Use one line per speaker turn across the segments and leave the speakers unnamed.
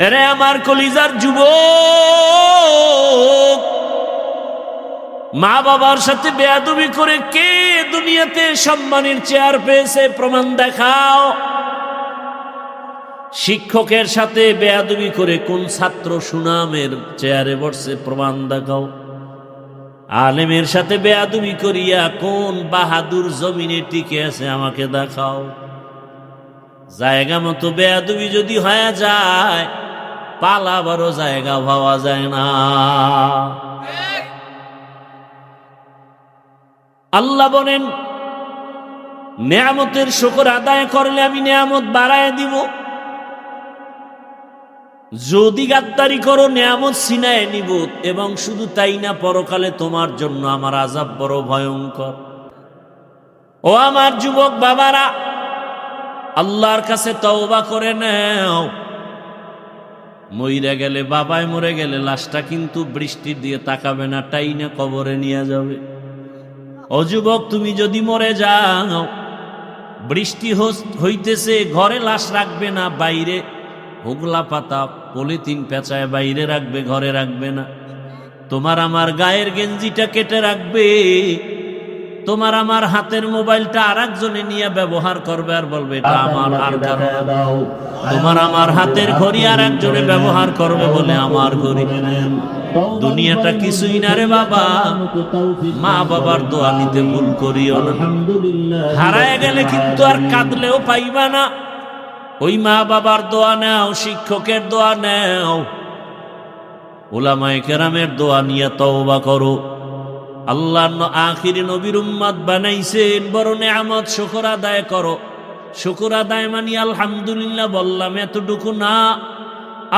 এরে আমার কলিজার যুবক, মা বাবার সাথে বেয়াদবি করে কে দুনিয়াতে সম্মানের চেয়ার পেয়েছে প্রমাণ দেখাও। শিক্ষকের সাথে বেয়াদবি করে কোন ছাত্র সুনামের চেয়ারে বসছে প্রমাণ দেখাও। আলেমের সাথে বেয়াদবি করিয়া কোন বাহাদুর জমিনে টিকে আছে আমাকে দেখাও। জায়গা মতো বেয়াদবি যদি হয়ে যায় পালাবারও জায়গা পাওয়া যায় না। আল্লাহ বলেন, নেয়ামতের শুকর আদায় করলে আমি নেয়ামত বাড়ায় দিব, যদি গাদ্দারি করো নেয়ামত ছিনায় নিব, এবং শুধু তাই না, পরকালে তোমার জন্য আমার আযাব বড় ভয়ঙ্কর। ও আমার যুবক বাবারা, আল্লাহর কাছে তওবা করে নাও। মইরা গেলে, বাবায় মরে গেলে লাশটা কিন্তু বৃষ্টির দিয়ে তাকাবে না, তাই না কবরে নিয়ে যাবে। ও যুবক, তুমি যদি মরে যাও, বৃষ্টি হইতেছে, ঘরে লাশ রাখবে না, বাইরে হোগলা পাতা পলিথিন পেঁচায় বাইরে রাখবে, ঘরে রাখবে না। তোমার আমার গায়ের গেঞ্জিটা কেটে রাখবে, তোমার আমার হাতের মোবাইলটা আর একজনে নিয়ে ব্যবহার করবে, আর বলবে এটা আমার, আর কারো না। তোমার আমার হাতের ঘড়ি আর একজনে ব্যবহার করবে, বলে আমার ঘড়ি। দুনিয়াটা কিছুই না রে বাবা, মা বাবার দোয়া নিতে ভুল করিও না। হারায় গেলে কিন্তু আর কাঁদলেও পাইবা না। ওই মা বাবার দোয়া নাও, শিক্ষকের দোয়া নাও, উলামায়ে কেরামের দোয়া নিয়ে তওবা করো। আল্লাহ আখিরি নবীর উম্মত বানাইছেন, বড় নেয়ামত শুকর আদায় করো। শুকর আদায় মানি আলহামদুলিল্লাহ বললাম, এতটুকু না,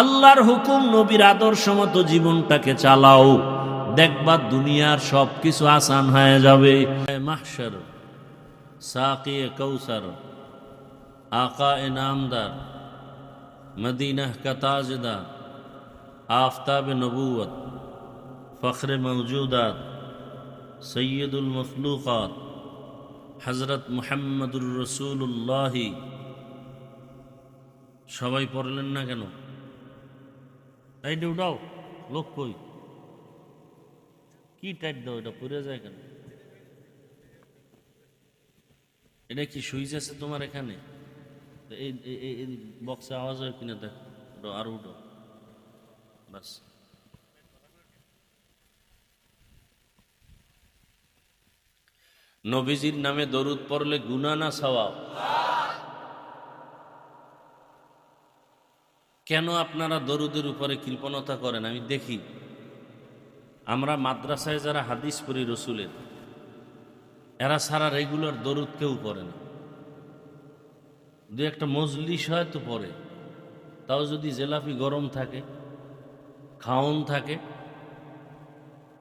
আল্লাহর হুকুম নবীর আদর্শ মতো জীবনটাকে চালাও, দেখবা দুনিয়ার সব কিছু আসান হয়ে যাবে। মাহশর সাকি কৌসর आका इनामदार मदीना का ताजदार आफ्ताब नबूवत फ़ख्र मौजूदात सैयदुल मखलूक़ात हज़रत मुहम्मदुर रसूलुल्लाह। সবাই পড়লেন না কেন? টাইট উঠাও, লোক কই? কি টাইট দাও, এটা পড়ে যায় কেন? এটা কি সুইচ আছে তোমার এখানে? এই বক্সে আওয়াজ হয় কিনা দেখ, আর উঠো বাস। নবীজির নামে দরুদ পড়লে গুনাহ না সওয়াব? কেন আপনারা দরুদের উপরে কৃপণতা করেন? আমি দেখি আমরা মাদ্রাসায় যারা হাদিস পড়ি রসুলের, এরা সারা রেগুলার দরুদ কেউ পড়ে না। দু একটা মজলিস হয় তো পড়ে, তাও যদি জেলাপি গরম থাকে, খাওন থাকে,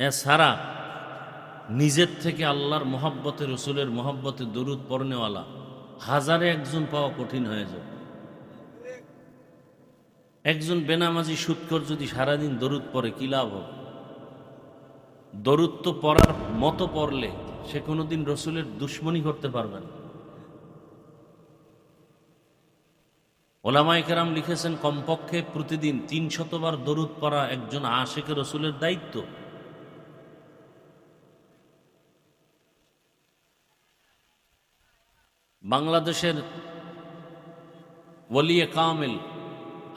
এছাড়া নিজের থেকে আল্লাহর মহব্বতে, রসুলের মহব্বতে দরুদ পড়নেওয়ালা হাজারে একজন পাওয়া কঠিন হয়ে যায়। একজন বেনামাজি সুৎকর যদি সারাদিন দরুদ পড়ে কি লাভ হবে? দরুদ তো পড়ার মতো পড়লে সে কোনোদিন রসুলের দুশ্মনী করতে পারবে না। ওলামায়ে কেরাম লিখেছেন, কমপক্ষে প্রতিদিন ৩০০ বার দরুদ পড়া একজন আশিকে রসুলের দায়িত্ব। বাংলাদেশের ওলিয়ে কামিল,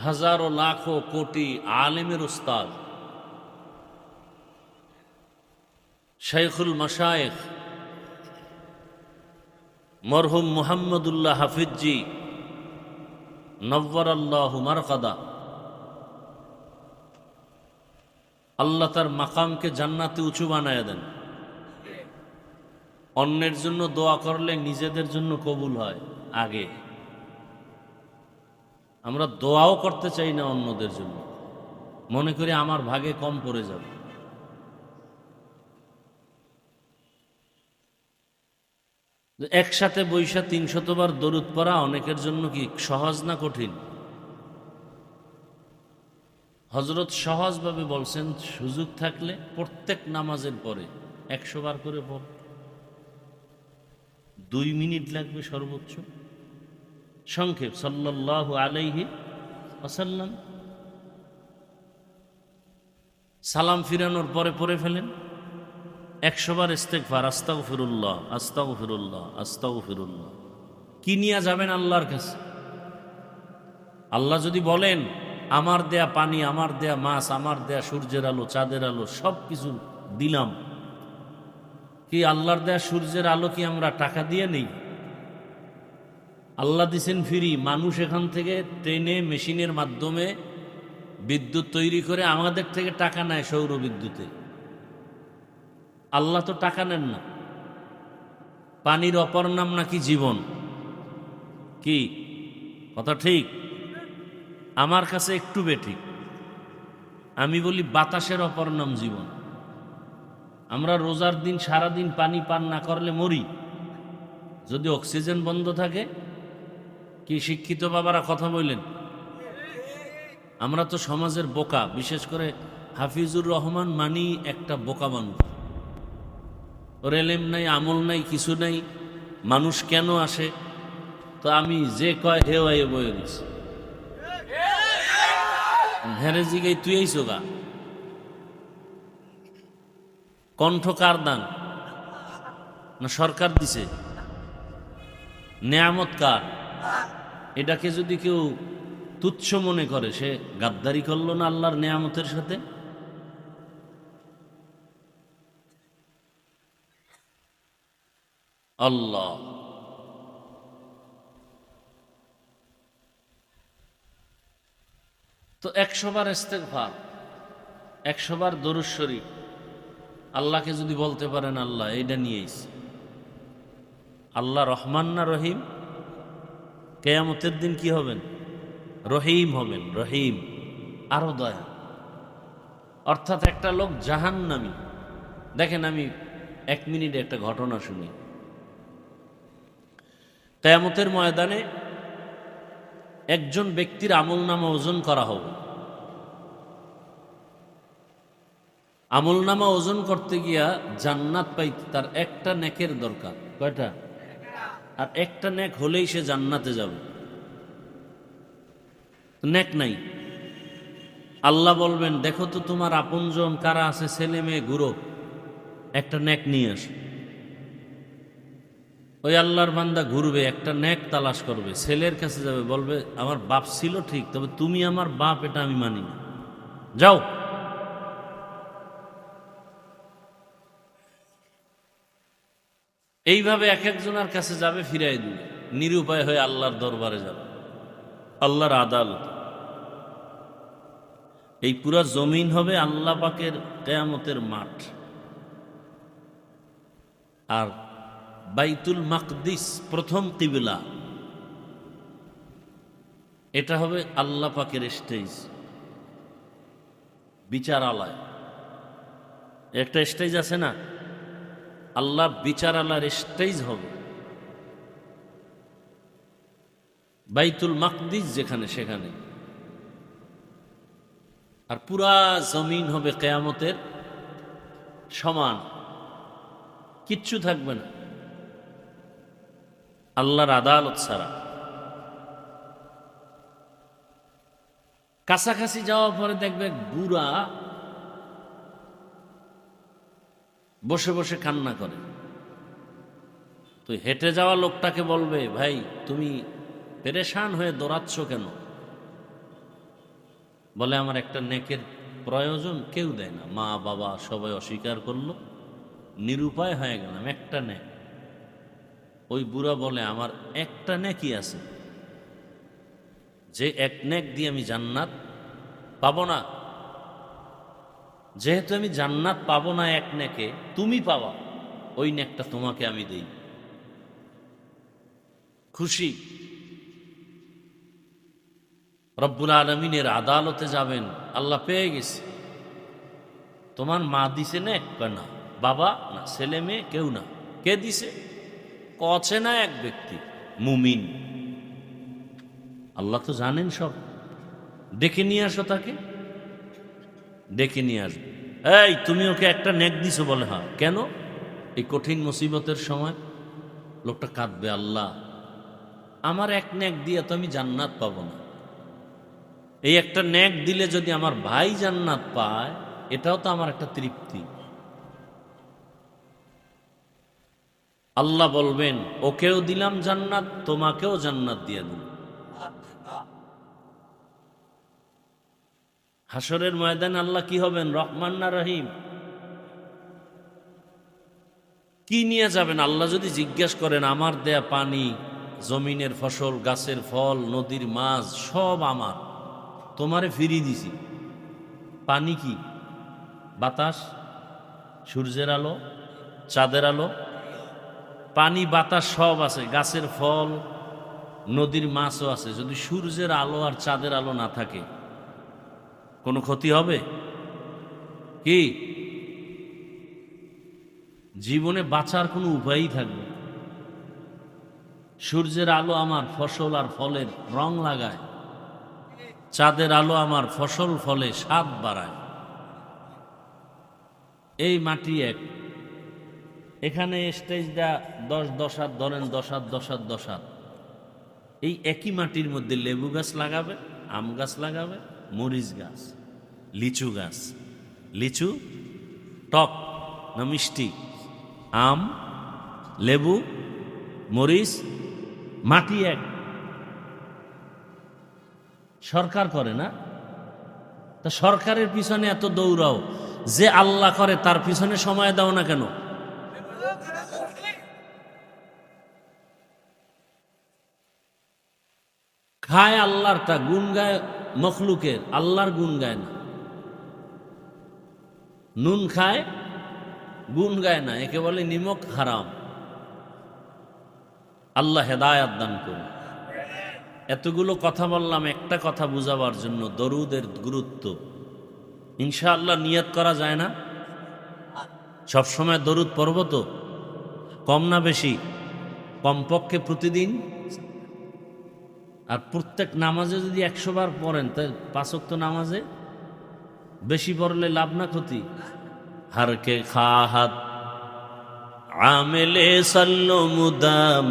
হাজারো লাখো কোটি আলেমের উস্তাদ, শাইখুল মাশায়েখ মরহুম মুহাম্মদুল্লাহ হাফিজি নవ్বরাল্লাহু মারকাদা, আল্লাহ তার মাকামকে জান্নাতে উঁচু বানায় দেন। অন্যের জন্য দোয়া করলে নিজেদের জন্য কবুল হয় আগে। আমরা দোয়াও করতে চাই না অন্যদের জন্য, মনে করি আমার ভাগে কম পড়ে যাবে। একসাথে বৈশা ৩০০ বার দরুদ পড়া অনেকের জন্য কি সহজ না কঠিন? হযরত সহজভাবে বলছেন, সুযোগ থাকলে প্রত্যেক নামাজের পরে ১০০ বার করে পড়, ২ মিনিট লাগবে সর্বোচ্চ। সংক্ষেপ সাল্লাল্লাহু আলাইহি ওয়াসাল্লাম, সালাম ফিরানোর পরে পড়ে ফেলেন 100 বার ইস্তেগফার, আস্তাগফিরুল্লাহ আস্তাগফিরুল্লাহ আস্তাগফিরুল্লাহ। কি নিয়ে যাবেন আল্লাহর কাছে? আল্লাহ যদি বলেন আমার দেয়া পানি, আমার দেয়া মাছ, আমার দেয়া সূর্যের আলো, চাঁদের আলো, সব কিছু দিলাম, কি আল্লাহর দেয়া সূর্যের আলো কি আমরা টাকা দিয়ে নেই? আল্লাহ দিছেন ফ্রি। মানুষ এখান থেকে ট্রেনে মেশিনের মাধ্যমে বিদ্যুৎ তৈরি করে আমাদের থেকে টাকা নেয় সৌর বিদ্যুতে। আল্লাহ তো টাকা নেন না। পানির অপর নাম নাকি জীবন। কি কথা ঠিক? আমার কাছে একটু বেঠিক। আমি বলি বাতাসের অপর নাম জীবন। আমরা রোজার দিন সারাদিন পানি পান না করলে মরি। যদি অক্সিজেন বন্ধ থাকে, কি শিক্ষিত বাবারা কথা বললেন? আমরা তো সমাজের বোকা, বিশেষ করে হাফিজুর রহমান মানি একটা বোকা মানুষ। ওর এলেম নাই, আমল নাই, কিছু নাই। মানুষ কেন আসে? তো আমি যে কয় হে এ বয়ে রয়েছি। হেরে জিগাই তুই এই সোগা কণ্ঠ কার দান? না সরকার দিছে? নেয়ামত কার? এটাকে যদি কেউ তুচ্ছ মনে করে, সে গাদ্দারি করলো না আল্লাহর নেয়ামতের সাথে? আল্লাহ তো 100 বার ইস্তেগফার, 100 বার দরুদ শরীফ। আল্লাহকে যদি বলতে পারেন আল্লাহ এইটা নিয়েইস, আল্লাহ রহমান না রহিম? কিয়ামতের দিন কি হবেন? রহিম হবেন, রহিম, আরো দয়া। অর্থাৎ একটা লোক জাহান্নামী। দেখেন, আমি 1 মিনিটে একটা ঘটনা শুনি। কিয়ামতের ময়দানে একজন ব্যক্তির আমলনামা ওজন করা হবে। আমলনামা ওজন করতে গিয়া জান্নাত পাইতে তার একটা নেকের দরকার। কয়টা? আর একটা নেক হলেই সে জান্নাতে যাবে। নেক নাই। আল্লাহ বলবেন দেখো তো তোমার আপনজন কারা আছে, ছেলে মেয়ে, ঘুরো, একটা নেক নিয়ে আসে। ওই আল্লাহর বান্দা ঘুরবে, একটা নেক তালাশ করবে, ছেলের কাছে যাবে, বলবে আমার বাপ ছিল ঠিক, তবে তুমি আমার বাপ এটা আমি মানি না, যাও। এইভাবে এক একজনের কাছে যাবে, ফিরাই দিবে, নিরুপায় হয়ে আল্লাহর দরবারে যাবে, আল্লাহর আদালত। এই পুরা জমিন হবে আল্লাহ পাকের কিয়ামতের মাঠ। আর বাইতুল মাকদিস প্রথম কিবলা, এটা হবে আল্লাহ পাকের স্টেজ, বিচারালয়। একটা স্টেজ আছে না, আল্লাহ বিচারালয়ের স্টেজ হবে বাইতুল মাকদিস যেখানে, সেখানে। আর পুরা জমিন হবে কিয়ামতের সমান, কিচ্ছু থাকবে না আল্লাহর আদালত ছাড়া। কাছাকাছি যাওয়ার পরে দেখবে বুড়া বসে বসে কান্না করে। তো হেঁটে যাওয়া লোকটাকে বলবে, ভাই তুমি পেরেশান হয়ে দৌড়াচ্ছ কেন? বলে আমার একটা নেকের প্রয়োজন, কেউ দেয় না, মা বাবা সবাই অস্বীকার করলো, নিরুপায় হয়ে গেলাম, একটা নেক। ওই বুড়া বলে আমার একটা নেকই আছে, যে এক নেক দিয়ে আমি জান্নাত পাবো না। যেহেতু আমি জান্নাত পাবো না এক নেকে, তুমি পাবা, ওই নেকটা তোমাকে আমি দেই। খুশি। রব্বুল আলামিনের আদালতে যাবেন, আল্লাহ পেয়ে গেছে। তোমার মা দিছে নেক? না। বাবা? না। ছেলে মেয়ে? কেউ না। কে দিছে? কছে না এক ব্যক্তি, মুমিন। আল্লাহ তো জানেন সব। ডেকে নিয়ে আসো তাকে, ডেকে নিয়ে আসবে। এই তুমি ওকে একটা নেক দিছো? বলে হ্যাঁ। কেন? এই কঠিন মুসিবতের সময়। লোকটা কাঁদবে, আল্লাহ আমার এক নেক দিয়ে তো আমি জান্নাত পাবো না। এই একটা নেক দিলে যদি আমার ভাই জান্নাত পায়, এটাও তো আমার একটা তৃপ্তি। আল্লাহ বলবেন ওকেও দিলাম জান্নাত, তোমাকেও জান্নাত দিয়ে দিলাম। হাসরের ময়দানে আল্লাহ কি হবেন? রহমান না রহিম? কি নিয়ে যাবেন? আল্লাহ যদি জিজ্ঞেস করেন, আমার দেয়া পানি, জমিনের ফসল, গাছের ফল, নদীর মাছ সব আমার, তোমারে ফিরিয়ে দিছি। পানি কি? বাতাস, সূর্যের আলো, চাঁদের আলো, পানি বাতাস সব আছে, গাছের ফল, নদীর মাছও আছে। যদি সূর্যের আলো আর চাঁদের আলো না থাকে কোনো ক্ষতি হবে কি? জীবনে বাঁচার কোনো উপায়ই থাকবে? সূর্যের আলো আমার ফসল আর ফলের রং লাগায়, চাঁদের আলো আমার ফসল ফলে স্বাদ বাড়ায়। এই মাটি এক, এখানে স্টেজটা 10 হাত ধরেন, 10 হাত 10 হাত 10 হাত, এই একই মাটির মধ্যে লেবু গাছ লাগাবে, আম গাছ লাগাবে, মরিচ গাছ, লিচু গাছ। লিচু টক না মিষ্টি? আম, লেবু, মরিচ, মাটি এক। সরকার করে না? তা সরকারের পিছনে এত দৌড়াও, যে আল্লাহ করে তার পিছনে সময় দাও না কেন? খায় আল্লাহরটা, গুণ গায় মখলুকের, আল্লাহর গুণ গায় না। নুন খায়, গুণ গায় না, একে বলে নিমক হারাম। আল্লাহ হেদায়াত দান করুন। এতগুলো কথা বললাম একটা কথা বুঝাবার জন্য, দরুদের গুরুত্ব। ইনশাআল্লাহ নিয়ত করা যায় না? সবসময় দরুদ পড়ব তো? কম না বেশি? কমপক্ষে প্রতিদিন। আর প্রত্যেক নামাজে যদি 100 বার পড়েন, তাই 5 ওয়াক্ত নামাজে বেশি পড়লে লাভ না ক্ষতি? হারকে খাহাত আমেলে সাল্লো মুদাম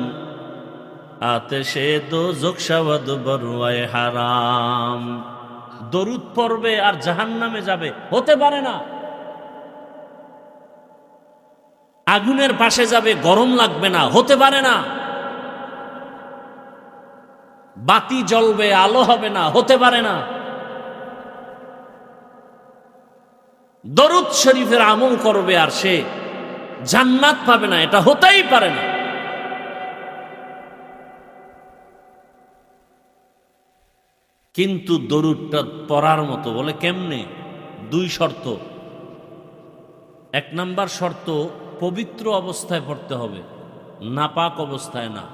আতেশে দোজখ শাওয়াদ বরওয়ায়ে হারাম। দরুদ পড়বে আর জাহান্নামে যাবে, হতে পারে না। আগুনের পাশে যাবে, গরম লাগবে না, হতে পারে না। বাতি জ্বলবে, আলো হবে না, হতে পারে না। দরুদ শরীফের আমল করবে আর সে জান্নাত পাবে না, এটা হতেই পারে না। কিন্তু দরুদটা পড়ার মতো বলে কেমনে? 2 শর্ত। 1 নাম্বার শর্ত, পবিত্র অবস্থায় পড়তে হবে, নাপাক অবস্থায় না।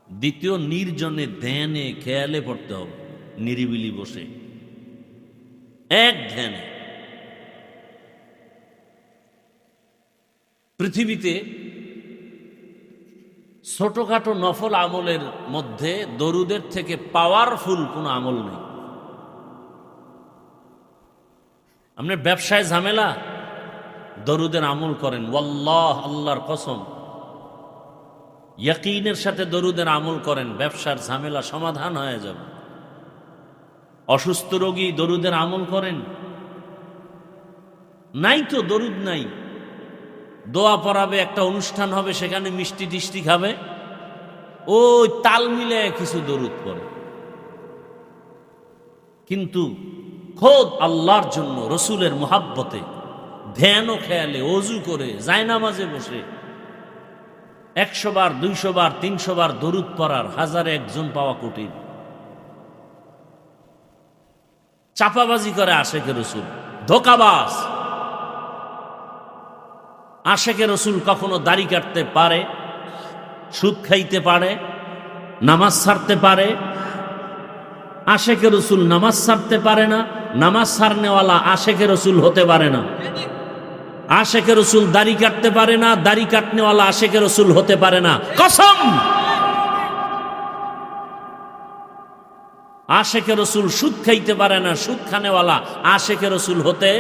দ্বিতীয়, নির্জনে ধ্যানে খেয়ালে পড়তে হবে, নিরিবিলি বসে এক ধ্যানে। পৃথিবীতে ছোটখাটো নফল আমলের মধ্যে দরুদের থেকে পাওয়ারফুল কোনো আমল নেই। আপনার ব্যবসায় ঝামেলা, দরুদের আমল করেন, ওয়াল্লাহ, আল্লাহর কসম, ইয়াকিনের সাথে দরুদের আমল করেন, ব্যবসার ঝামেলা সমাধান হয়ে যাবে। অসুস্থ রোগী, দরুদের আমল করেন। নাই তো দরুদ নাই, দোয়া পড়াবে, একটা অনুষ্ঠান হবে, সেখানে মিষ্টি টিষ্টি খাবে, ওই তাল মিলে কিছু দরুদ পড়ে। কিন্তু খোদ আল্লাহর জন্য, রসুলের মোহাব্বতে, ধ্যান ও খেয়ালে, অজু করে, জায়নামাজে বসে 100 বার, 200 বার, 300 বার দরুদ পড়ার 1000-এ 1 জন পাওয়া কঠিন। চাপাবাজি করে আশেকে রসুল, ধোকাবাজ। আশেকে রসুল কখনো দাড়ি কাটতে পারে, সুদ খাইতে পারে, নামাজ ছাড়তে পারে? আশেকে রসুল নামাজ ছাড়তে পারে না, নামাজ ছাড়নেওয়ালা আশেকে রসুল হতে পারে না। আশেকে রসুল দাড়ি কাটতে পারে না, দাড়ি কাটনেওয়ালা আশেকে রসুল হতে পারে না, কসম। আশেকে রসুল সুদ খাইতে পারে না, সুদ খানেওয়ালা আশেকে রসুল হতে।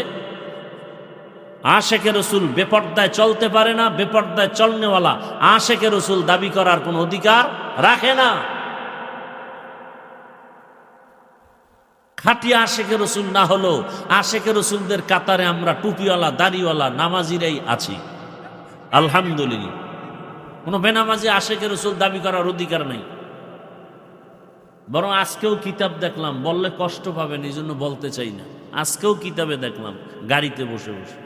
আশেকে রসুল বেপর্দায় চলতে পারে না, বেপর্দায় চলনেওয়ালা আশেকে রসুল দাবি করার কোনো অধিকার রাখে না। খাঁটি আশেকে রসুল না হলো আশেকে রসুলদের কাতারে আমরা টুপিওয়ালা দাড়িওয়ালা নামাজিরাই আছি, আলহামদুলিল্লাহ। কোনো বেনামাজি আশেকে রসুল দাবি করার অধিকার নেই। বরং আজকেও কিতাব দেখলাম, বললে কষ্ট পাবেন এই জন্য বলতে চাই না, আজকেও কিতাবে দেখলাম গাড়িতে বসে বসে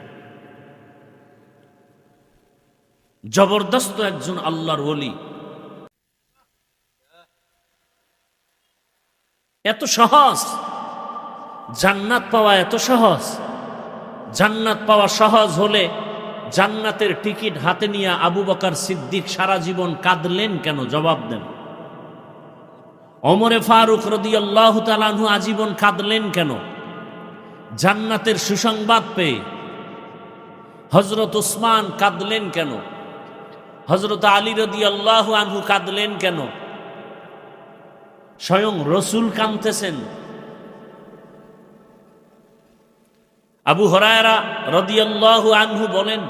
জবরদস্ত একজন আল্লাহর ওলি, এত সহজ জান্নাত পাওয়া, এত সহজ জান্নাত পাওয়া সহজ হলে জান্নাতের টিকিট হাতে নিয়ে আবু বকর সিদ্দিক সারা জীবন কাঁদলেন কেন? জবাব দেন। ওমরে ফারুক রাদিয়াল্লাহু তাআলা আনহু আজীবন কাঁদলেন কেন? জান্নাতের সুসংবাদ পেয়ে। হযরত উসমান কাঁদলেন কেন? হযরত আলী রাদিয়াল্লাহু আনহু কাঁদলেন কেন? স্বয়ং রসুল কাঁদতেছেন। আবু হুরায়রা রাদিয়াল্লাহু আনহু বলেন,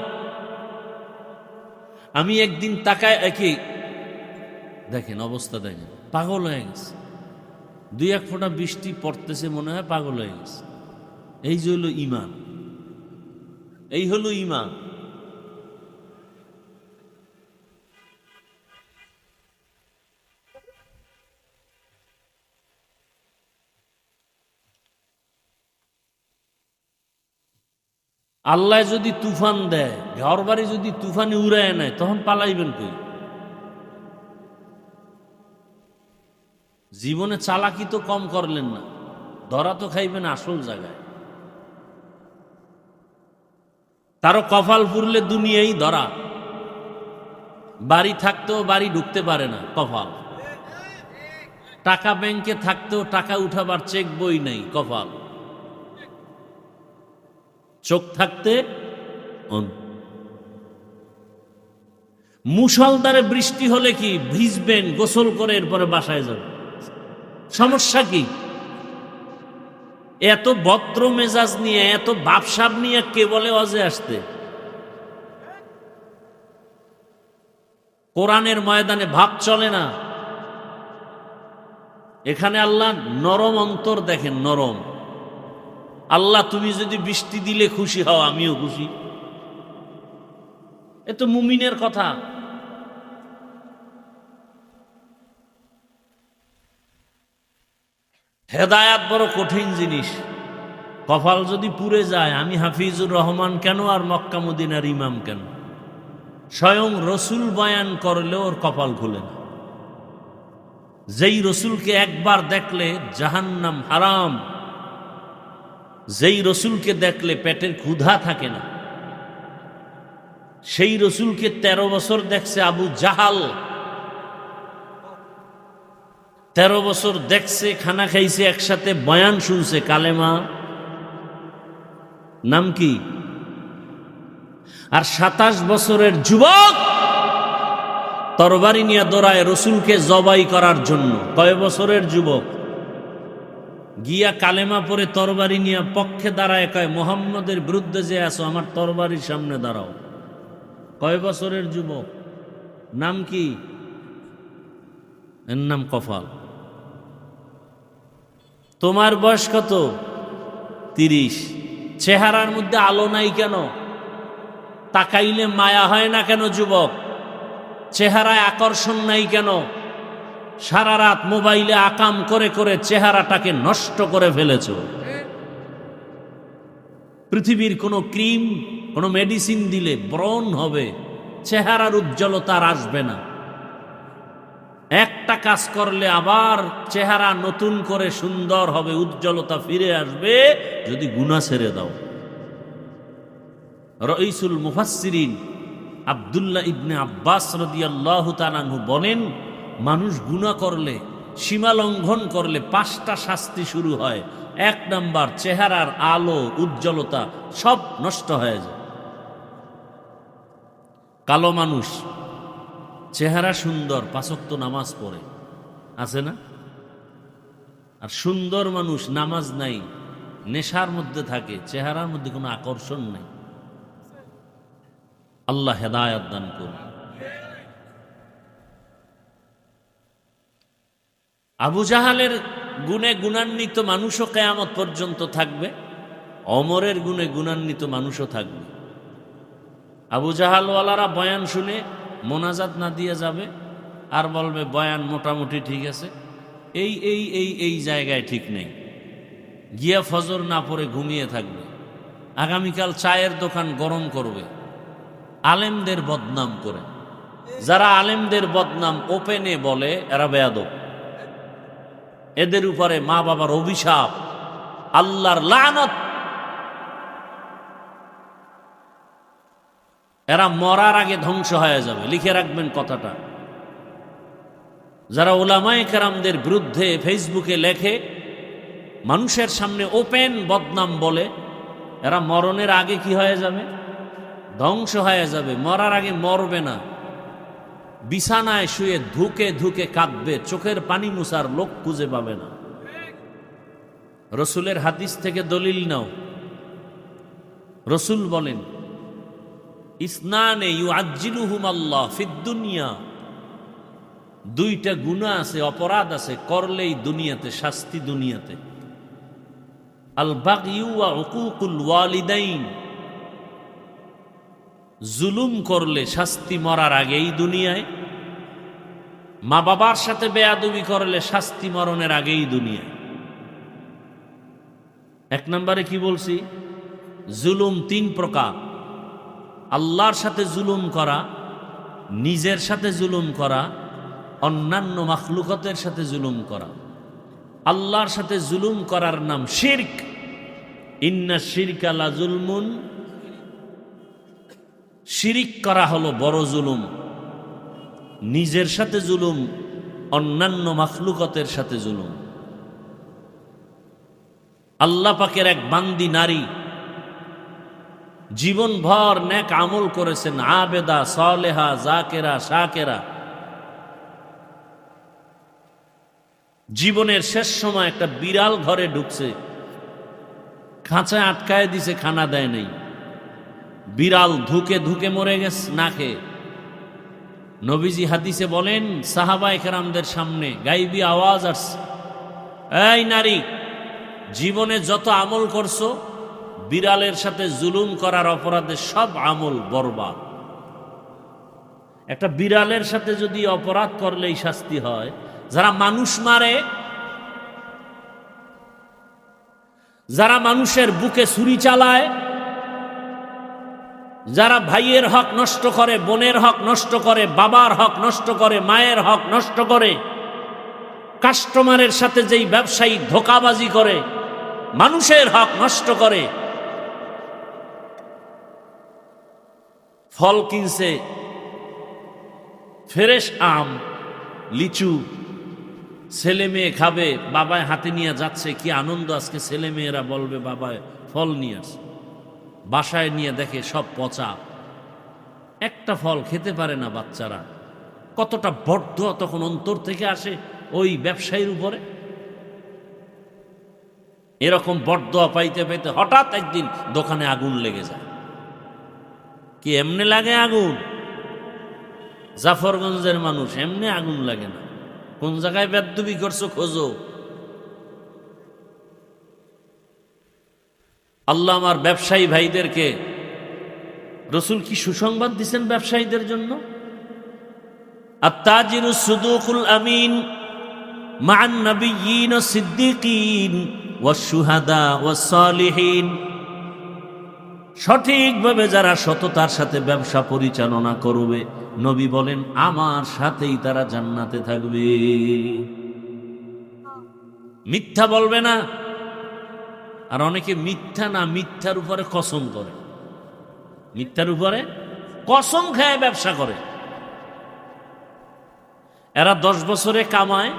আমি একদিন তাকায় দেখেন অবস্থা, দেখেন পাগল হয়ে গেছে, দুই এক ফোঁটা বৃষ্টি পড়তেছে মনে হয় পাগল হয়ে গেছে। এই যে হলো ঈমান, এই হলো ঈমান। আল্লাহ যদি তুফান দেয়, ঘর বাড়ি যদি তুফানে উড়ায় নেয়, তখন পালাইবেন কই? জীবনে চালাকি তো কম করলেন না, ধরা তো খাইবেন আসল জায়গায়। তারও কপাল পুরলে দুনিয়াই ধরা। বাড়ি থাকতেও বাড়ি ঢুকতে পারে না, কপাল। টাকা ব্যাংকে থাকতেও টাকা উঠাবার চেক বই নেই, কপাল। চোখ থাকতে মুষলধারে বৃষ্টি হলে কি ভিজবেন, গোসল করে এরপরে বাসায় যাবেন, সমস্যা কি? এত ভদ্র মেজাজ নিয়ে, এত বাপসাব নিয়ে কে বলে ওয়াজে আসতে? কোরআনের ময়দানে ভাব চলে না। এখানে আল্লাহ নরম অন্তর দেখেন, নরম। আল্লাহ তুমি যদি বৃষ্টি দিলে খুশি হও, আমিও খুশি। এ তো মুমিনের কথা। হেদায়াত বড় কঠিন জিনিস। কপাল যদি পুড়ে যায়, আমি হাফিজুর রহমান কেন আর মক্কা মদিনার ইমাম কেন? স্বয়ং রসুল বয়ান করলেও ওর কপাল খুলে না। যেই রসুলকে একবার দেখলে জাহান্নাম হারাম, যেই রসুলকে দেখলে পেটের ক্ষুধা থাকে না, সেই রসুলকে 13 বছর দেখছে আবু জাহাল। 13 বছর দেখছে, খানা খাইছে, একসাথে বয়ান শুনছে, কালেমা নাম কি? আর 27 বছরের যুবক তরবারি নিয়ে দৌড়ায় রসুলকে জবাই করার জন্য। কয় বছরের যুবক গিয়া কালেমা পরে তরবারি নিয়ে পক্ষে দাঁড়ায়, কয় মোহাম্মদের বিরুদ্ধে যে আছো, আমার তরবারির সামনে দাঁড়াও। কয় বছরের যুবক? নাম কি? এর নাম কপাল। তোমার বয়স কত? 30। চেহারার মধ্যে আলো নাই কেন? তাকাইলে মায়া হয় না কেন যুবক? চেহারায় আকর্ষণ নাই কেন? সারা রাত মোবাইলে আকাম করে করে চেহারাটাকে নষ্ট করে ফেলেছ। পৃথিবীর কোনো ক্রিম, কোনো মেডিসিন দিলে ব্রণ হবে, চেহারার উজ্জ্বলতা আর আসবে না। একটা কাজ করলে আবার চেহারা নতুন করে সুন্দর হবে, উজ্জ্বলতা ফিরে আসবে, যদি গুনাহ ছেড়ে দাও। রাইসুল মুফাসসিরিন আব্দুল্লাহ ইবনে আব্বাস রাদিয়াল্লাহু তাআলা আনহু বলেন, মানুষ গুনাহ করলে, সীমা লঙ্ঘন করলে 5টা শাস্তি শুরু হয়। 1 নাম্বার, চেহারার আলো উজ্জ্বলতা সব নষ্ট হয়ে যায়। কালো মানুষ চেহারা সুন্দর, 5 ওয়াক্ত নামাজ পড়ে, আছে না? আর সুন্দর মানুষ নামাজ নাই, নেশার মধ্যে থাকে, চেহারার মধ্যে কোনো আকর্ষণ নাই। আল্লাহ হেদায়েত দান করুন। আবু জাহালের গুণে গুণান্বিত মানুষও কিয়ামত পর্যন্ত থাকবে, ওমরের গুণে গুণান্বিত মানুষও থাকবে। আবু জাহালওয়ালারা বয়ান শুনে মোনাজাত না দিয়ে যাবে আর বলবে বয়ান মোটামুটি ঠিক আছে, এই এই এই এই জায়গায় ঠিক নেই, গিয়া ফজর না পড়ে ঘুমিয়ে থাকবে, আগামীকাল চায়ের দোকান গরম করবে, আলেমদের বদনাম করে। যারা আলেমদের বদনাম ওপেনে বলে এরা বেয়াদব, এদের উপরে মা বাবার অভিশাপ, আল্লাহর লানত। এরা মরার আগে ধ্বংস হয়ে যাবে, লিখে রাখবেন কথাটা। যারা উলামায়ে কেরামদের বিরুদ্ধে ফেসবুকে লেখে, মানুষের সামনে ওপেন বদনাম বলে, এরা মরণের আগে কি হয়ে যাবে? ধ্বংস হয়ে যাবে। মরার আগে মরবে না, বিছানায় শুয়ে ধুকে ধুকে কাঁদবে, চোখের পানি মুছার লোক খুঁজে পাবে না। রসুলের হাদিস থেকে দলিল নাও। রসুল বলেন, ইসনানে ইউআজ্জিলুহুম আল্লাহ ফিদ দুনিয়া, দুইটা গুনাহ আছে, অপরাধ আছে, করলেই দুনিয়াতে শাস্তি দুনিয়াতে। আল বাগয়ু ওয়া উকুকুল ওয়ালিদাইন, জুলুম করলে শাস্তি মরার আগেই দুনিয়ায়, মা বাবার সাথে বেয়াদবি করলে শাস্তি মরণের আগেই দুনিয়ায়। এক নম্বরে কি বলছি? জুলুম তিন প্রকার। আল্লাহর সাথে জুলুম করা, নিজের সাথে জুলুম করা, অন্যান্য মাখলুকতের সাথে জুলুম করা। আল্লাহর সাথে জুলুম করার নাম শিরক। ইন্না শিরকা লা জুলমুন, শিরিক করা হলো বড় জুলুম। নিজের সাথে জুলুম, অন্যান্য মাখলুকতের সাথে জুলুম। আল্লাহ পাকের এক বান্দি নারী, জীবনভর নেক আমল করেছেন, আবেদা, সালেহা, জাকেরা, শাকেরা। জীবনের শেষ সময় একটা বিড়াল ঘরে ঢুকছে, খাঁচায় আটকায় দিছে, খানা দেয় নাই। বিড়াল ধুকে ধুকে মরে গেছে না খেয়ে। নবীজি হাদিসে বলেন, সাহাবায়ে কেরামদের সামনে গাইবি আওয়াজ আসছে, এই নারী, জীবনে যত আমল করছো, বিড়ালের সাথে জুলুম করার অপরাধে সব আমল বরবাদ। একটা বিড়ালের সাথে যদি অপরাধ করলেই শাস্তি হয়, যারা মানুষ মারে, যারা মানুষের বুকে ছুরি চালায়, যারা ভাইয়ের হক নষ্ট করে, বোনের হক নষ্ট করে, বাবার হক নষ্ট করে, মায়ের হক নষ্ট করে, কাস্টমারের সাথে যেই ব্যবসায়ী ধোঁকাবাজি করে, মানুষের হক নষ্ট করে, ফল কিনছে, ফ্রেশ আম, লিচু, ছেলে মেয়ে খাবে, বাবায় হাতে নিয়ে যাচ্ছে, কি আনন্দ আজকে, ছেলে মেয়েরা বলবে বাবায় ফল নিয়ে আসে। বাসায় নিয়ে দেখে সব পচা, একটা ফল খেতে পারে না বাচ্চারা। কতটা বদ্ধ তখন অন্তর থেকে আসে ওই ব্যবসায়ীর উপরে। এরকম বরদোয়া পাইতে পাইতে হঠাৎ একদিন দোকানে আগুন লেগে যায়। কি এমনি লাগে আগুন? জাফরগঞ্জের মানুষ, এমনি আগুন লাগে না। কোন জায়গায় বেদবি করছো খোঁজো। আল্লাহ আমার ব্যবসায়ী ভাইদেরকে, রসুল কি সুসংবাদ দিচ্ছেন ব্যবসায়ীদের জন্য? আত-তাজিরু সুদুকুল আমিন মা'আন নাবিয়্যিন ওয়াস সিদ্দিকিন ওয়াস শুহাদা ওয়াস সালিহিন। সঠিকভাবে যারা সততার সাথে ব্যবসা পরিচালনা করবে, নবী বলেন আমার সাথেই তারা জান্নাতে থাকবে। মিথ্যা বলবে না। আর অনেকে মিথ্যা না, মিথ্যার উপরে কসম করে, মিথ্যার উপরে কসম খায় ব্যবসা করে। এরা 10 বছরে কামায়,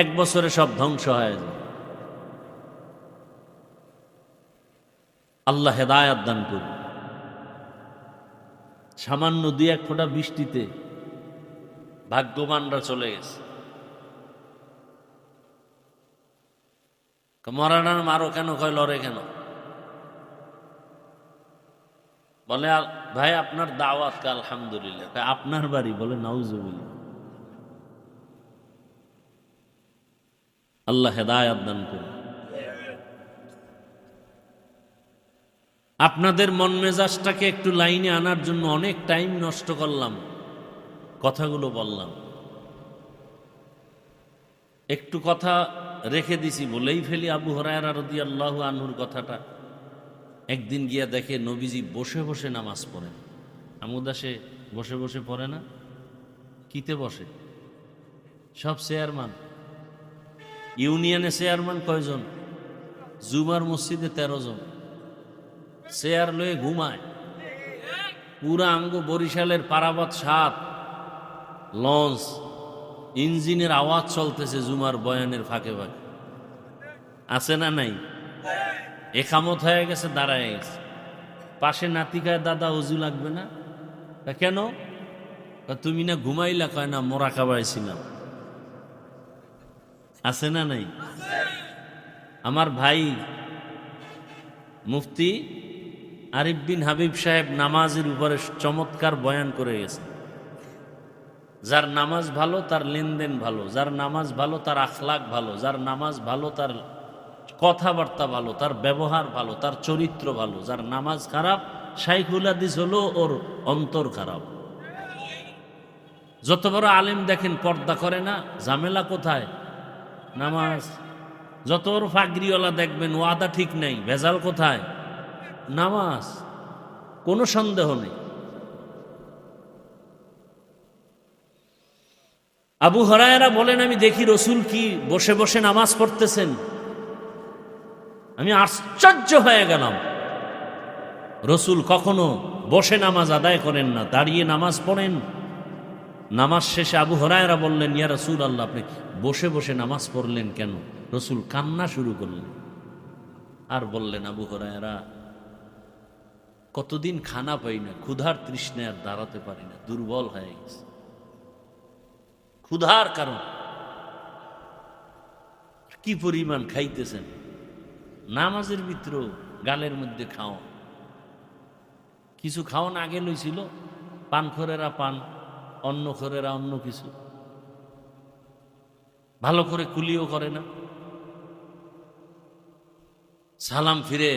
1 বছরে সব ধ্বংস হয়ে যায়। আল্লাহ হেদায়াত দান করুন। সামান্য 2-1 ফোঁটা বৃষ্টিতে ভাগ্যবানরা চলে গেছে। মরানার মারো কেন, কয় লড়ে কেন? বলে ভাই আপনার দাওয়াত কা, আলহামদুলিল্লাহ। আপনার বাড়ি? বলে নাউজুবিল্লাহ। আল্লাহ হেদায়াত দান করুন। আপনাদের মন মেজাজটাকে একটু লাইনে আনার জন্য অনেক টাইম নষ্ট করলাম, কথাগুলো বললাম, একটু কথা রেখে দিছি, বলেই ফেলি আবু হুরায়রা রাদিয়াল্লাহু আনহুর কথাটা। একদিন গিয়া দেখে নবীজি বসে বসে নামাজ পড়েন। আমুদাসে বসে বসে পড়ে না, কিতে বসে? সব চেয়ারম্যান, ইউনিয়নে চেয়ারম্যান কয়জন? জুমার মসজিদে 13 জন চেয়ার লয়ে ঘুমায়। পুরা আঙ্গ বরিশালের পারাবাত 7 লঞ্চ, ইঞ্জিনের আওয়াজ চলতেছে জুমার বয়ানের ফাঁকে ফাঁকে। আছে না নাই? একামত হয়ে গেছে, দাঁড়ায় গেছে। পাশে নাতিকায়, দাদা অজু লাগবে না? কেন? তুমি না ঘুমাইলা? কয় না, মোরাকাবায় ছিলাম। আছে না নাই? আমার ভাই মুফতি আরিফ বিন হাবিব সাহেব নামাজের উপরে চমৎকার বয়ান করে গেছে। যার নামাজ ভালো তার লেনদেন ভালো, যার নামাজ ভালো তার আখলাক ভালো, যার নামাজ ভালো তার কথাবার্তা ভালো, তার ব্যবহার ভালো, তার চরিত্র ভালো। যার নামাজ খারাপ, শাইখুল হাদিস হলো ওর অন্তর খারাপ। যত বড় আলেম দেখেন পর্দা করে না, ঝামেলা কোথায়? নামাজ। যত বড় ফাগরিওয়ালা দেখবেন ওয়াদা ঠিক নাই, ভেজাল কোথায়? নামাজ। কোনো সন্দেহ নেই। আবু হুরায়রা বলেন, আমি দেখি রসুল কি বসে বসে নামাজ পড়তেছেন। আমি আশ্চর্য হয়ে গেলাম। রসুল কখনো বসে নামাজ আদায় করেন না, দাঁড়িয়ে নামাজ পড়েন। নামাজ শেষে আবু হুরায়রা বললেন, ইয়া রাসূলুল্লাহ, আপনি বসে বসে নামাজ পড়লেন কেন? রসুল কান্না শুরু করলেন আর বললেন, আবু হুরায়রা, কতদিন খানা পাই না, ক্ষুধার তৃষ্ণায় আর দাঁড়াতে পারি না, দুর্বল হয়ে গেছে ক্ষুধার কারণ। কি পরিমাণ খাইতেছেন, নামাজের ভিতর গালের মধ্যে খাওয়া। কিছু খাওয়ান আগে লইছিল, পানখোরেরা পান, অন্নখোরেরা অন্য কিছু, ভালো করে কুলিও করে না, সালাম ফিরে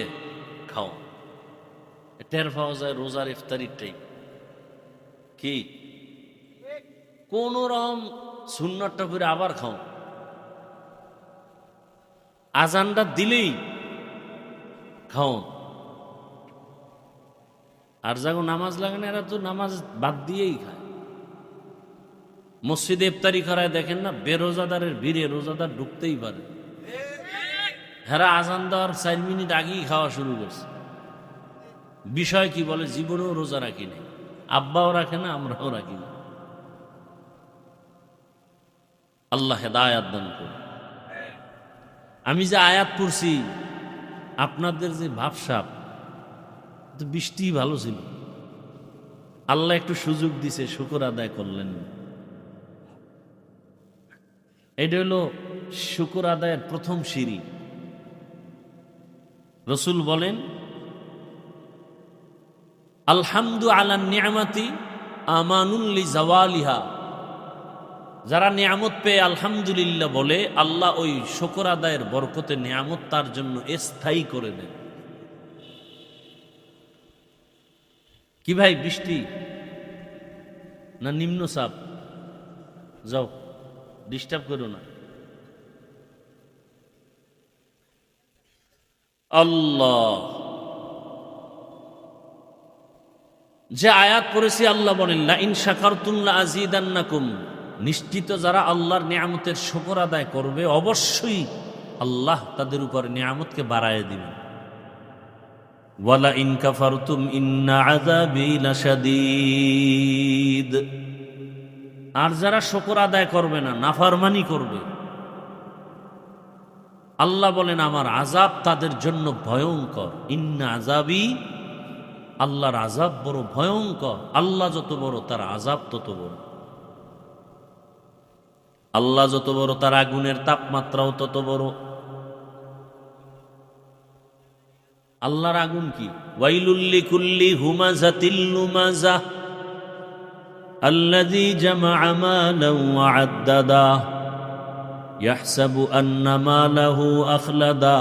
খাও। টের পাওয়া যায় রোজার ইফতারির টাইম কি কোন রকম সুন্নতটা করে আবার খাও। আজানটা দিলেই খাও। আর যাগো নামাজ লাগে না, এরা তো নামাজ বাদ দিয়েই খায়। মসজিদে ইফতারি করায় দেখেন না, বেরোজাদারের ভিড়ে রোজাদার ঢুকতেই পারে। হেরা আজান দেওয়ার 4 মিনিট আগেই খাওয়া শুরু করছে। বিষয় কি বলে, জীবনেও রোজা রাখি নাই, আব্বাও রাখে না, আমরাও রাখি না। আল্লাহ হেদায়াত দান করুন। আমি যে আয়াত পড়ছি, আপনাদের যে ভাবসাব, তো বৃষ্টি ভালো ছিল, আল্লাহ একটু সুযোগ দিছে, শুকর আদায় করলেন। এটা হলো শুকর আদায়ের প্রথম সিঁড়ি। রসুল বলেন, আলহামদু আলা নিয়ামাতি আমানুল লিজাওয়ালিহা। যারা নিয়ামত পেয়ে আলহামদুলিল্লাহ বলে, আল্লাহ ওই শুকর আদায়ের বরকতে নিয়ামত তার জন্য স্থায়ী করে দেন। কি ভাই, বৃষ্টি না নিম্নচাপ? যাও, ডিস্টার্ব করো না। আল্লাহ যে আয়াত পড়েছি, আল্লাহ বলেন, লা ইন শাকারতুম লা আযীদান্নাকুম। নিশ্চিত যারা আল্লাহর নিয়ামতের শুকর আদায় করবে, অবশ্যই আল্লাহ তাদের উপর নিয়ামতকে বাড়ায় দিবেন। ওয়ালা ইন কাফারতুম ইন্না আযাবি লাশাদীদ। আর যারা শুকর আদায় করবে না, নাফরমানি করবে, আল্লাহ বলেন আমার আযাব তাদের জন্য ভয়ঙ্কর। ইন্না আযাবি, আল্লাহর আযাব বড় ভয়ঙ্কর। আল্লাহ যত বড়, তার আযাব তত বড়। আল্লাহ যত বড়, তার আগুনের তাপমাত্রাও তত বড়। আল্লাহর আগুন কি? ওয়াইলুল লিকুল্লি হুমাযাতিল লুমাযাহ আল্লাযী জামাআ মালান ওয়া আদ্দাদা। ইয়াহসাবু আন্না মালাহু আখলাদা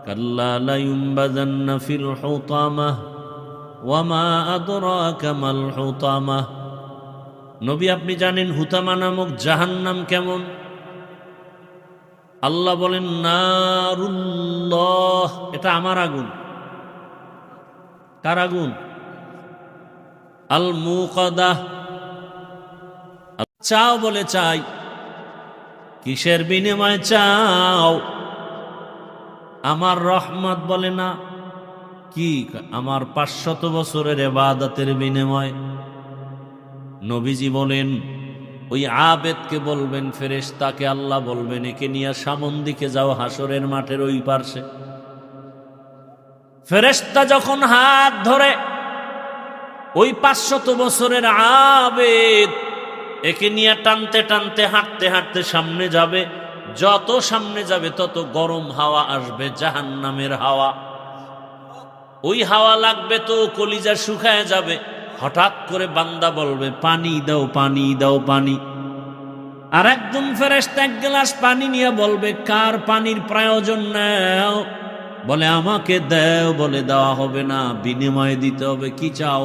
কাল্লা লায়ুনবাযান্না ফিল হুতামাহ ওয়া মা আদরাকা মাল হুতামাহ। নবী, আপনি জানেন হুতামা নামক জাহান্নাম কেমন? আল্লাহ বলেন নারুল্লাহ, এটা আমার আগুন। কার আগুন? আল মুকাদাহ। চাও বলে চাই, কিসের বিনিময়ে চাও? আমার রহমত বলে না। কি? আমার 500 বছরের ইবাদতের বিনিময়। নবীজি বলেন ওই আবেদকে বলবেন, ফেরেশতাকে আল্লাহ বলবেন একে নিয়ে সামন দিকে যাও, হাসরের মাঠের ওই পার্শ্বে। ফেরেশতা যখন হাত ধরে ওই 500 বছরের আবেদ একে নিয়ে টানতে টানতে হাঁটতে হাঁটতে সামনে যাবে, যত সামনে যাবে তত গরম হাওয়া আসবে, জাহান্নামের হাওয়া। ওই হাওয়া লাগবে তো কলিজা শুকায় যাবে। হঠাৎ করে বান্দা বলবে পানি দাও, পানি দাও, পানি। আর একজন ফেরেশতা এক গ্লাস পানি নিয়ে বলবে কার পানির প্রয়োজন নাও? বলে আমাকে দাও। বলে দেওয়া হবে না, বিনিময়ে দিতে হবে। কি চাও?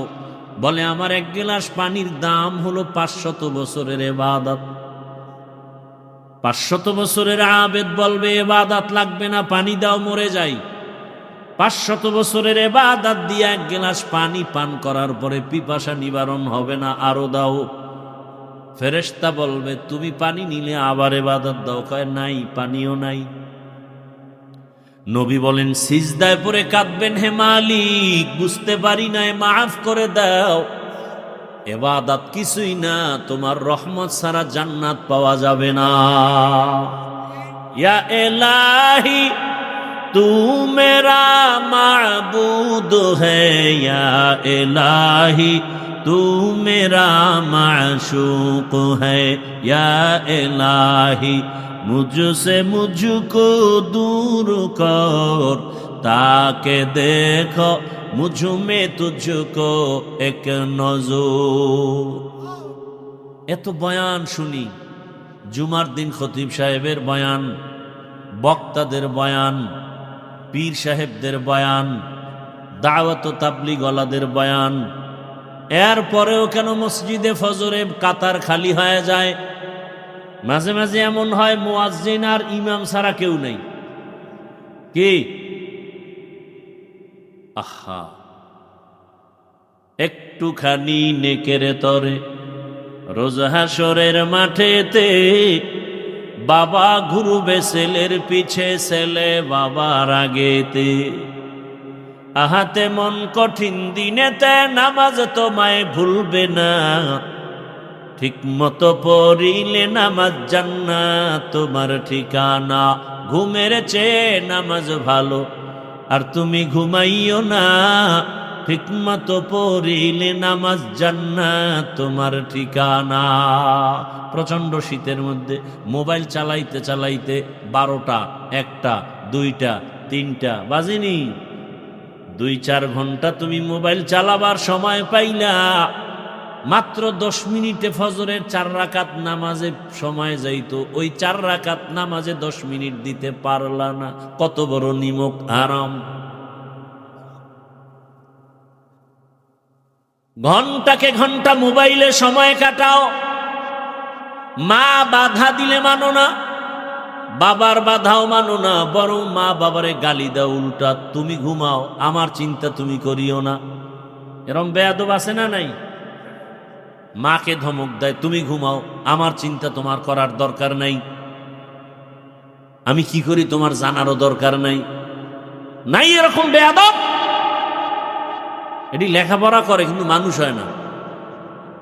বলে আমার এক গ্লাস পানির দাম হলো 500 বছরের ইবাদত। 500 বছরের আবেদ বলবে ইবাদত লাগবে না, পানি দাও, মরে যাই। 500 বছরের ইবাদত দিয়ে এক গ্লাস পানি পান করার পরে পিপাসা নিবারণ হবে না, আরো দাও। ফেরেশতা বলবে তুমি পানি নিলে আবার ইবাদত দাও। কয় নাই, পানিও নাই। নবী বলেন সিজদায় পড়ে কাঁদবেন, হে মালিক বুঝতে পারি নাই, মাফ করে দাও। ইবাদত কিছুই না, তোমার রহমত ছাড়া জান্নাত পাওয়া যাবে না। ইয়া ইলাহি तू मेरा माबूद है, या इलाही तू मेरा माशूक है, या इलाही मुझसे मुझको दूर कर, ताके देखो मुझ में तुझको एक नजर। এত বয়ান শুনি, জুমার দিন খতিব সাহেবের বয়ান, বক্তাদের বয়ান, পীর সাহেবদের বয়ান, দাওয়াত ও তাবলীগ ওয়ালাদের বয়ান। এরপরেও কেন মসজিদে ফজরে কাতার খালি হয়ে যায়? মাঝে মাঝে এমন হয় মুয়াজ্জিন আর ইমাম ছাড়া কেউ নেই। কি? আহা, একটুখানি নেকের তরে রোজ হাসরের মাঠেতে বাবা ঘুরবে ছেলের পিছে, ছেলে বাবার আগেতে। আহাতে মন কঠিন দিনেতে নামাজ তোমায় ভুলবে না, ঠিক মতো পড়িলে নামাজ জান্নাত তোমার ঠিকানা। ঘুমের চেয়ে নামাজ ভালো, আর তুমি ঘুমাইও না, ঠিক মতো পড়িলে নামাজ জান্নাত তোমার ঠিকানা। প্রচন্ড শীতের মধ্যে মোবাইল চালাইতে চালাইতে 12টা, 1টা, 2টা, 3টা বাজেনি। 2-4 ঘন্টা তুমি মোবাইল চালাবার সময় পাইলা, মাত্র 10 মিনিটে ফজরের 4 রাকাত নামাজে সময় যাইতো, ওই 4 রাকাত নামাজে 10 মিনিট দিতে পারলা না। কত বড় নিমক হারাম! ঘন্টাকে ঘন্টা মোবাইলে সময় কাটাও, মা বাধা দিলে মানো না, বাবার বাধাও মানো না, বরং মা বাবারে গালি দাও উল্টা। তুমি ঘুমাও, আমার চিন্তা তুমি করিও না। এরম বেয়াদব আছে না নাই? মাকে ধমক দেয় তুমি ঘুমাও, আমার চিন্তা তোমার করার দরকার নাই, আমি কি করি তোমার জানারও দরকার নাই। নাই এরকম বেয়াদব? এটি লেখাপড়া করে কিন্তু মানুষ হয় না।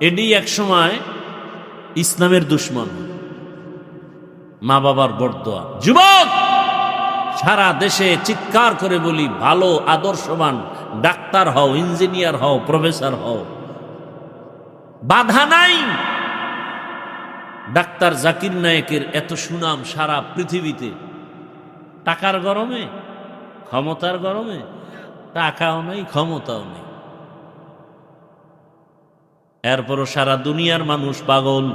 এটি এক সময় ইসলামের দুশ্মন, মা বাবার বরদোয়া। যুবক, সারা দেশে চিৎকার করে বলি ভালো আদর্শবান ডাক্তার হও, ইঞ্জিনিয়ার হও, প্রফেসর হও, বাধা নাই। ডাক্তার জাকির নায়েকের এত সুনাম সারা পৃথিবীতে, টাকার গরমে, ক্ষমতার গরমে? টাকাও নেই, ক্ষমতাও নেই। এরপরও সারা দুনিয়ার মানুষ পাগল।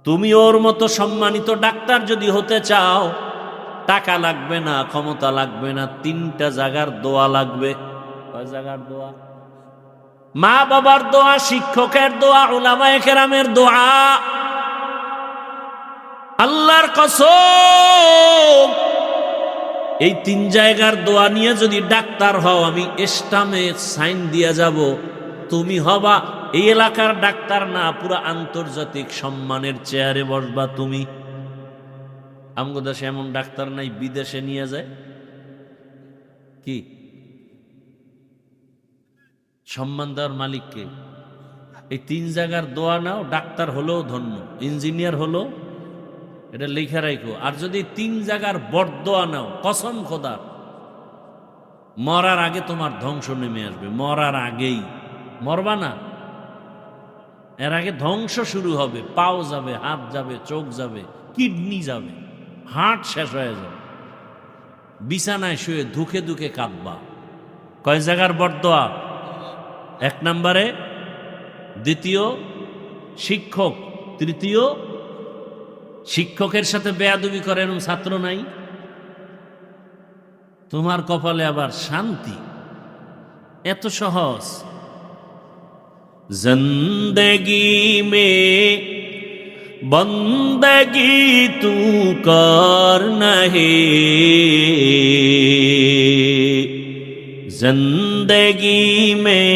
তুমি ওর মতো সম্মানিত ডাক্তার যদি হতে চাও, টাকা লাগবে না, ক্ষমতা লাগবে না, 3টা জায়গার দোয়া লাগবে। কয় জায়গার দোয়া? মা বাবার দোয়া, শিক্ষকের দোয়া, উলামায়ে কেরামের দোয়া। আল্লাহর কসম, এই 3 জায়গার দোয়া নিয়ে যদি ডাক্তার হও, আমি স্টামে সাইন দিয়ে যাব, তুমি হবা এই এলাকার ডাক্তার না, পুরা আন্তর্জাতিক সম্মানের চেয়ারে বসবা তুমি। আমগো দেশে এমন ডাক্তার নাই বিদেশে নিয়ে যায় কি সম্মান দেওয়ার মালিককে। এই 3 জায়গার দোয়া নাও, ডাক্তার হলেও ধন্য, ইঞ্জিনিয়ার হলো, এটা লেখা রাখো। আর যদি 3 জায়গার বরদোয়া নাও, কসম খোদার, মরার আগে তোমার ধ্বংস নেমে আসবে। মরার আগেই, মরবা না, এর আগে ধ্বংস শুরু হবে। পাও যাবে, হাত যাবে, চোখ যাবে, কিডনি যাবে, হার্ট শেষ হয়ে যাবে, বিছানায় শুয়ে দুঃখে দুঃখে কাঁদবা। কয় জায়গার বরদোয়া? 1 নম্বরে, 2য় শিক্ষক, 3য় শিক্ষকের সাথে বেয়াদবি করে এরকম ছাত্র নাই, তোমার কপালে আবার শান্তি। এত সহজ। জিন্দেগি মে বন্দগি তু কর নহে, जिंदगी में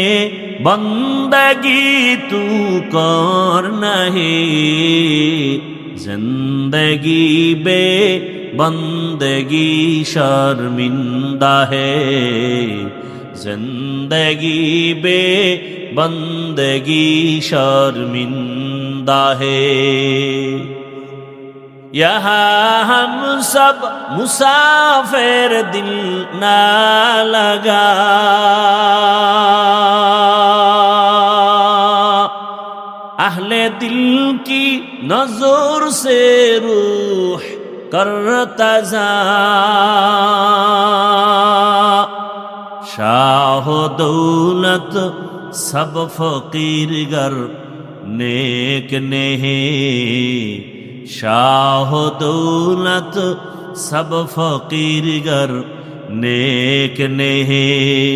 बंदगी तू कर नहीं, जिंदगी बे बंदगी शर्मिंदा है, जिंदगी बे बंदगी शर्मिंदा है। यहाँ हम सब मुसाफिर, दिल ना लगा, अहले दिल की नजर से रूह करता जा, शाह दौलत सब फकीर गर नेक नहीं, शाह दौलत सब फकीर गर नेक नहीं,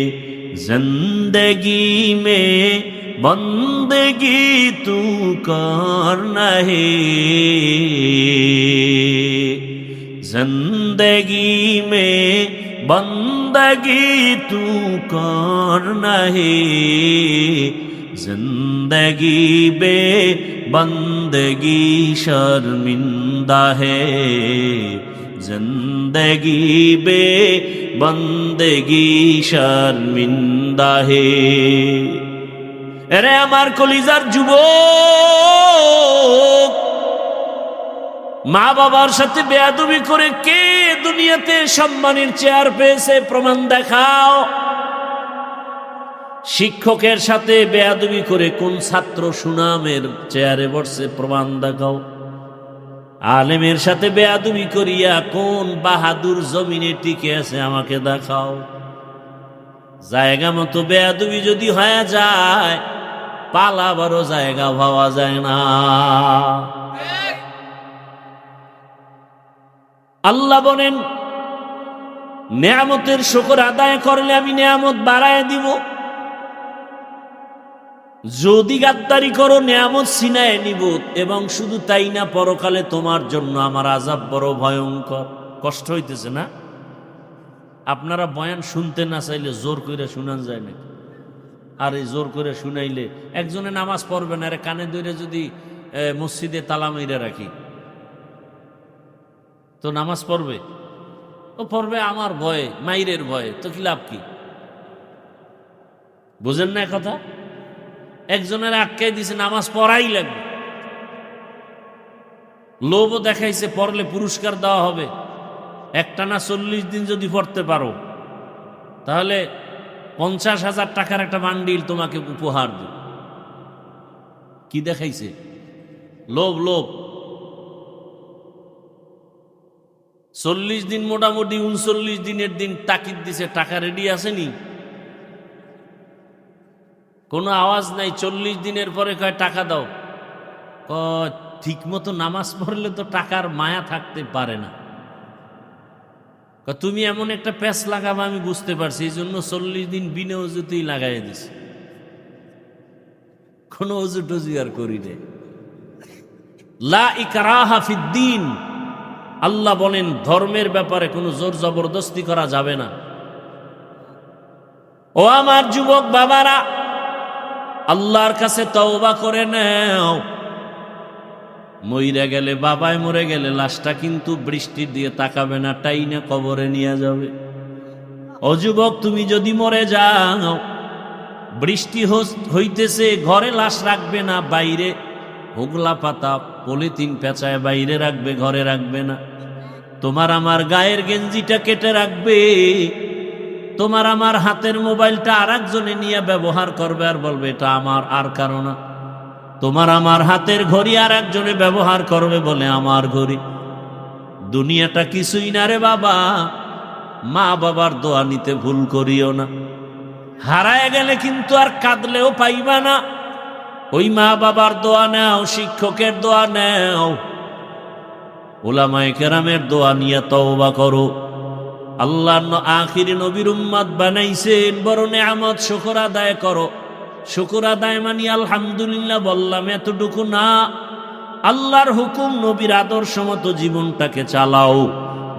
जिंदगी में बंदगी तू कर नहीं, जिंदगी में बंदगी तू कर नहीं, जिंदगी बे बंदगी शर्मिंदा है, जिंदगी बे बंदगी शर्मिंदा है। এরে আমার কলিজার যুবক, মা বাবার সাথে বেয়াদবি করে কে দুনিয়াতে সম্মানের চেয়ার পেয়েছে? প্রমাণ দেখাও। শিক্ষকের সাথে বেয়াদবি করে কোন ছাত্র সুনামের চেয়ারে বসছে? প্রমাণ দেখাও। আলেমের সাথে বেয়াদবি করিয়া কোন বাহাদুর জমিনে টিকে আছে? আমাকে দেখাও। জায়গা মতো বেয়াদবি যদি হয়ে যায়, পালাবারও জায়গা পাওয়া যায় না। আল্লাহ বলেন, নেয়ামতের শুকর আদায় করলে আমি নেয়ামত বাড়ায় দিব, যদি গাদ্দারি করো নেয়ামত ছিনায় নিব, এবং শুধু তাই না, পরকালে তোমার জন্য আমার আযাব বড় ভয়ঙ্কর। কষ্ট হইতেছে না? আপনারা বয়ান শুনতে না চাইলে জোর করে শুনান যায় না, আর এই জোর করে শুনাইলে একজনে নামাজ পড়বে না, আরে কানে ধরে যদি মসজিদে তালা মেরে রাখি তো নামাজ পড়বে? ও পড়বে আমার ভয়ে, মাইরের ভয়ে, তো কি লাভ কি? বুঝেন না কথা? একজনের আটকাই দিছে, নামাজ পড়াই লাগবে, লোভও দেখাইছে, পড়লে পুরস্কার দেওয়া হবে। একটানা 40 দিন যদি পড়তে পারো, তাহলে 50,000 টাকার একটা বান্ডিল তোমাকে উপহার দেব। কি দেখাইছে? লোভ, লোভ। 40 দিন, মোটামুটি 39 দিনের দিন তাকিদ দিছে, টাকা রেডি আসেনি, কোনো আওয়াজ নাই। 40 দিনের পরে কয় টাকা দাও, ঠিক মতো নামাজ পড়লে তো টাকার মায়া থাকতে পারে না। তুমি এমন একটা প্যাচ লাগাবা আমি বুঝতে পারছি, এই জন্য 40 দিন বিনা অজুতেই লাগাই দিছি, কোনো অজু টজু আর করি রে। লা ইকরাহা ফিদ্দিন, আল্লাহ বলেন ধর্মের ব্যাপারে কোনো জোর জবরদস্তি করা যাবে না। ও আমার যুবক বাবারা, আল্লাহর কাছে তওবা করে নাও। মইরা গেলে, বাবায় মরে গেলে লাশটা কিন্তু বৃষ্টির দিয়ে তাকাবে না, টাইনা কবরে নিয়ে যাবে। ও যুবক, তুমি যদি মরে যাও, বৃষ্টি হইতেছে, ঘরে লাশ রাখবে না, বাইরে হোগলা পাতা পলিথিন পেঁচায় বাইরে রাখবে, ঘরে রাখবে না। তোমার আমার গায়ের গেঞ্জিটা কেটে রাখবে, তোমার আমার হাতের মোবাইলটা আর একজনে নিয়ে ব্যবহার করবে আর বলবে এটা আমার, আর কারো না। তোমার আমার হাতের ঘড়ি আর একজনে ব্যবহার করবে, বলে আমার ঘড়ি। দুনিয়াটা কিছুই না রে বাবা, মা বাবার দোয়া নিতে ভুল করিও না। হারায় গেলে কিন্তু আর কাঁদলেও পাইবা না। ওই মা বাবার দোয়া নাও, শিক্ষকের দোয়া নাও, উলামায়ে কেরামের দোয়া নিয়ে তওবা করো। আল্লাহ আখিরি নবীর উম্মত বানাইছেন, বড় নেয়ামত, শুকর আদায় করো। শুকর আদায় মানি আলহামদুলিল্লাহ বললাম, এতটুকু না, আল্লাহর হুকুম নবীর আদর্শ মতো জীবনটাকে চালাও,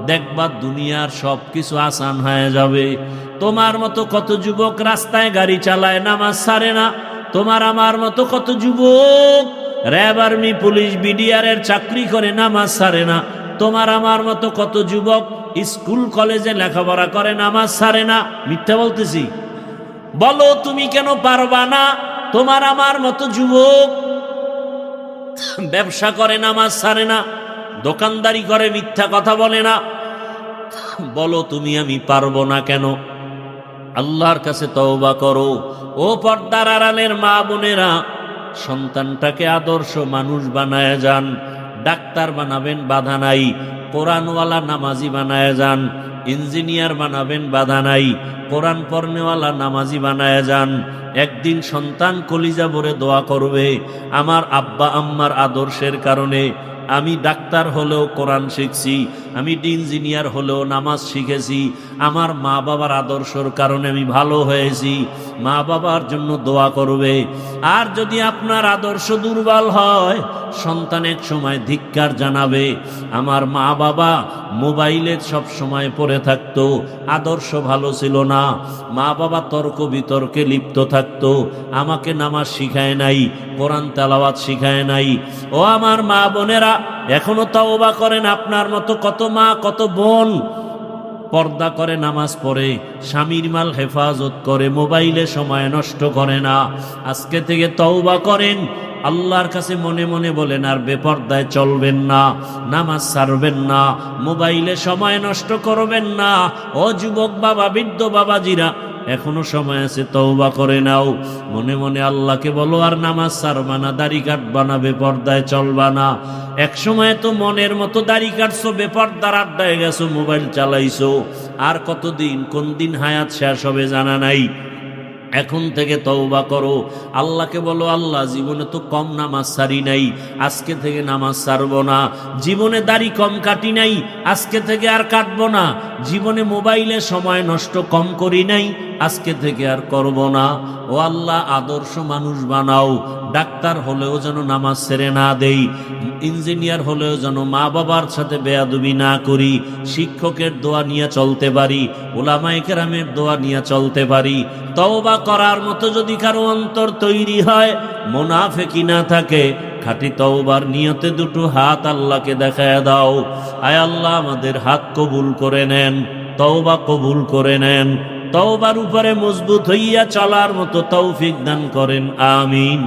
দেখবা দুনিয়ার সব কিছু আসান হয়ে যাবে। তোমার মতো কত যুবক রাস্তায় গাড়ি চালায়, নামাজ ছাড়ে না। তোমার আমার মতো কত যুবক র্যাব, আর্মি, পুলিশ, বিডিআরের চাকরি করে, নামাজ ছাড়ে না। তোমার আমার মতো কত যুবক স্কুল কলেজে লেখাপড়া করে, নামাজ ছাড়ে না। মিথ্যা বলতেছি? বলো তুমি কেন পারবা না? তোমার আমার মতো যুবক ব্যবসা করে, নামাজ ছাড়ে না, দোকানদারি করে, মিথ্যা কথা বলে না। বলো তুমি আমি পারবো না কেন? আল্লাহর কাছে তওবা করো। ও পর্দার আড়ালের মা বোনেরা, সন্তানটাকে আদর্শ মানুষ বানায় যান। ডাক্তার বানাবেন, বাধা নাই। কোরআনওয়ালা নামাজি বানায় যান। ইঞ্জিনিয়ার বানাবেন, বাধা নাই। কোরআন পড়নেওয়ালা নামাজি বানায় যান। একদিন সন্তান কলিজা ভরে দোয়া করবে, আমার আব্বা আম্মার আদর্শের কারণে আমি ডাক্তার হলেও কোরআন শিখছি, আমি ইঞ্জিনিয়ার হলেও নামাজ শিখেছি, আমার মা বাবার আদর্শের কারণে আমি ভালো হয়েছি। মা বাবার জন্য দোয়া করবে। আর যদি আপনার আদর্শ দুর্বল হয়, সন্তানের সময় ধিক্কার জানাবে। আমার মা বাবা মোবাইলে সব সময় পড়ে থাকতো, আদর্শ ভালো ছিল না। মা বাবা তর্ক বিতর্কে লিপ্ত থাকতো, আমাকে নামাজ শিখায় নাই, কোরআন তেলাওয়াত শিখায় নাই। ও আমার মা বোনেরা, এখনো তওবা করেন। আপনার মতো কত মা, কত বোন পর্দা করে, নামাজ পড়ে, স্বামীর মাল হেফাজত করে, মোবাইলে সময় নষ্ট করে না। আজকে থেকে তওবা করেন, আল্লাহর কাছে মনে মনে বলেন আর বেপর্দায় চলবেন না, নামাজ ছাড়বেন না, মোবাইলে সময় নষ্ট করবেন না। ও যুবক বাবা, বৃদ্ধ বাবাজিরা, এখনো সময় আছে, তওবা করে নাও। মনে মনে আল্লাহকে বলো আর নামাজ ছাড়বা না, দাড়ি কাটবা না, বেপর্দায় চলবা না। এক সময় তো মনের মতো দাড়ি কাটছো, বেপর্দার আড্ডায় গেছো, মোবাইল চালাইছো। আর কতদিন, কোন দিন হায়াত শেষ হবে জানা নাই। এখন থেকে তওবা করো। আল্লাহকে বলো, আল্লাহ জীবনে তো কম নামাজ ছাড়ি নাই, আজকে থেকে নামাজ ছাড়বো না। জীবনে দাড়ি কম কাটি নাই, আজকে থেকে আর কাটবো না। জীবনে মোবাইলে সময় নষ্ট কম করি নাই, আজকে থেকে আর করব না। ও আল্লাহ, আদর্শ মানুষ বানাও। ডাক্তার হলেও যেন নামাজ ছেড়ে না দেই, ইঞ্জিনিয়ার হলেও যেন মা বাবার সাথে বেয়াদবি না করি, শিক্ষকের দোয়া নিয়ে চলতে পারি, উলামায়ে কেরামের দোয়া নিয়ে চলতে পারি। তওবা করার মতো যদি কারো অন্তর তৈরি হয়, মুনাফিকি না থাকে, খাঁটি তওবার নিয়তে দুটো হাত আল্লাহকে দেখায় দাও। আয় আল্লাহ, আমাদের হাত কবুল করে নেন, তওবা কবুল করে নেন। তওবার উপরে মজবুত হইয়া চলার মতো তৌফিক দান করেন, আমিন।